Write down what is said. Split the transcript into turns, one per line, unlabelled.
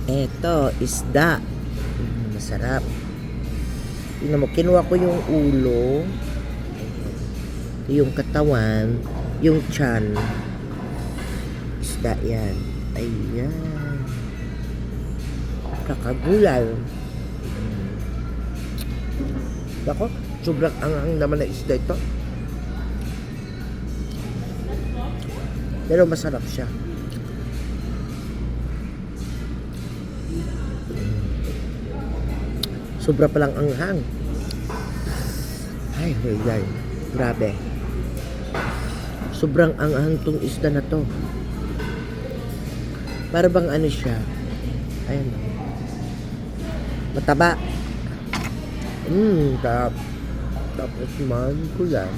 Eto, isda. Masarap. Tingnan mo, kinuha ko yung ulo, yung katawan, yung tiyan. Isda yan. Ayan. Kakagulay. Ako, sobrang angang naman na isda ito. Pero masarap siya. Sobra palang anghang. Ay, ay. Grabe. Sobrang anghang tong isda na to. Para bang ano siya? Ayan. Mataba. Tapos man ko yan.